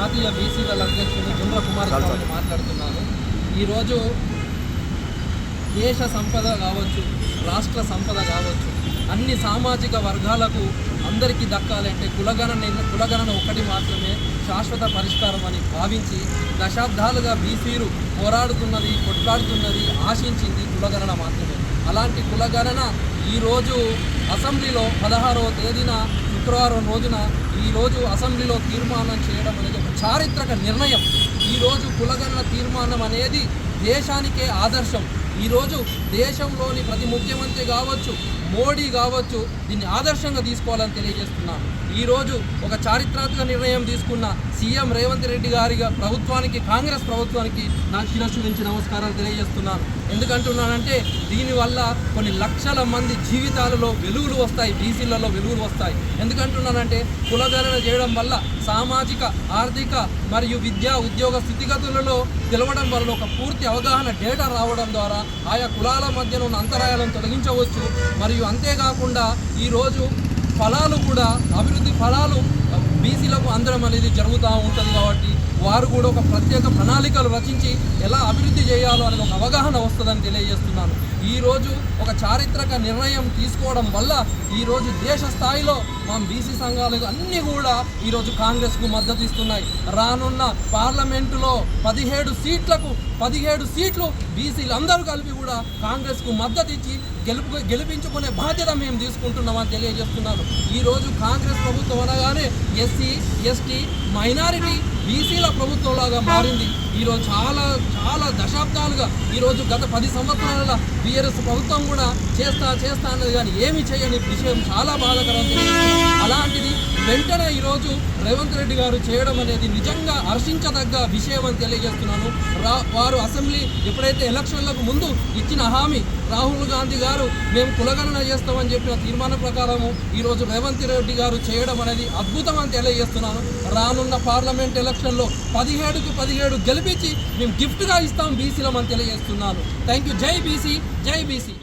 జాతీయ బీసీల అధ్యక్షుడు జుండ్ర కుమారస్వామి మాట్లాడుతున్నాను. ఈరోజు దేశ సంపద కావచ్చు, రాష్ట్ర సంపద కావచ్చు, అన్ని సామాజిక వర్గాలకు అందరికీ దక్కాలంటే కులగణన ఒకటి మాత్రమే శాశ్వత పరిష్కారం అని భావించి దశాబ్దాలుగా బీసీలు పోరాడుతున్నది, కొట్లాడుతున్నది, ఆశించింది కులగణన మాత్రమే. అలాంటి కులగణన ఈరోజు అసెంబ్లీలో 16వ తేదీన శుక్రవారం రోజున ఈరోజు అసెంబ్లీలో తీర్మానం చేయడం అనేది ఒక చారిత్రక నిర్ణయం. ఈరోజు కులగణన తీర్మానం అనేది దేశానికే ఆదర్శం. ఈరోజు దేశంలోని ప్రతి ముఖ్యమంత్రి కావచ్చు, మోడీ కావచ్చు, దీన్ని ఆదర్శంగా తీసుకోవాలని తెలియజేస్తున్నాను. ఈరోజు ఒక చారిత్రాత్మక నిర్ణయం తీసుకున్న సీఎం రేవంత్ రెడ్డి గారి ప్రభుత్వానికి, కాంగ్రెస్ ప్రభుత్వానికి నా శిరస్సు నుంచి నమస్కారాలు తెలియజేస్తున్నాను. ఎందుకంటున్నానంటే దీనివల్ల కొన్ని లక్షల మంది జీవితాలలో వెలుగులు వస్తాయి, బీసీలలో వెలుగులు వస్తాయి. ఎందుకంటున్నానంటే కులగణన చేయడం వల్ల సామాజిక, ఆర్థిక మరియు విద్యా ఉద్యోగ స్థితిగతులలో తెలవడం వల్ల ఒక పూర్తి అవగాహన డేటా రావడం ద్వారా ఆయా కులాల మధ్యన ఉన్న అంతరాయాలను తొలగించవచ్చు. మరియు అంతేకాకుండా ఈరోజు ఫలాలు కూడా, అభివృద్ధి ఫలాలు బీసీలకు అందడం అనేది జరుగుతూ ఉంటుంది. కాబట్టి వారు కూడా ఒక ప్రత్యేక ప్రణాళికలు రచించి ఎలా అభివృద్ధి చేయాలో అనేది ఒక అవగాహన వస్తుందని తెలియజేస్తున్నాను. ఈరోజు ఒక చారిత్రక నిర్ణయం తీసుకోవడం వల్ల ఈరోజు దేశ స్థాయిలో మా బీసీ సంఘాలు అన్నీ కూడా ఈరోజు కాంగ్రెస్కు మద్దతు ఇస్తున్నాయి. రానున్న పార్లమెంటులో 17 సీట్లు బీసీలు అందరూ కలిపి కూడా కాంగ్రెస్కు మద్దతు ఇచ్చి గెలిపించుకునే బాధ్యత మేము తీసుకుంటున్నామని తెలియజేస్తున్నాను. ఈరోజు కాంగ్రెస్ ప్రభుత్వం అనగానే ఎస్సీ, ఎస్టీ, మైనారిటీ, బీసీల ప్రభుత్వంలాగా మారింది. ఈరోజు చాలా దశాబ్దాలుగా ఈరోజు గత 10 సంవత్సరాల బీఆర్ఎస్ ప్రభుత్వం కూడా చేస్తా అన్నది కానీ ఏమి చేయని విషయం చాలా బాధాకరం. అలాంటిది వెంటనే ఈరోజు రేవంత్ రెడ్డి గారు చేయడం అనేది నిజంగా హర్షించదగ్గ విషయం అని తెలియజేస్తున్నాను. వారు అసెంబ్లీ ఎప్పుడైతే ఎలక్షన్లకు ముందు ఇచ్చిన హామీ, రాహుల్ గాంధీ గారు మేము కులగణన చేస్తామని చెప్పిన తీర్మానం ప్రకారము ఈరోజు రేవంత్ రెడ్డి గారు చేయడం అనేది అద్భుతం అని తెలియజేస్తున్నాను. రానున్న పార్లమెంట్ ఎలక్షన్లో 17కు 17 గెలిపించి మేము గిఫ్ట్గా ఇస్తాం బీసీలం అని తెలియజేస్తున్నాను. Thank you. జై బీసీ, జై బీసీ.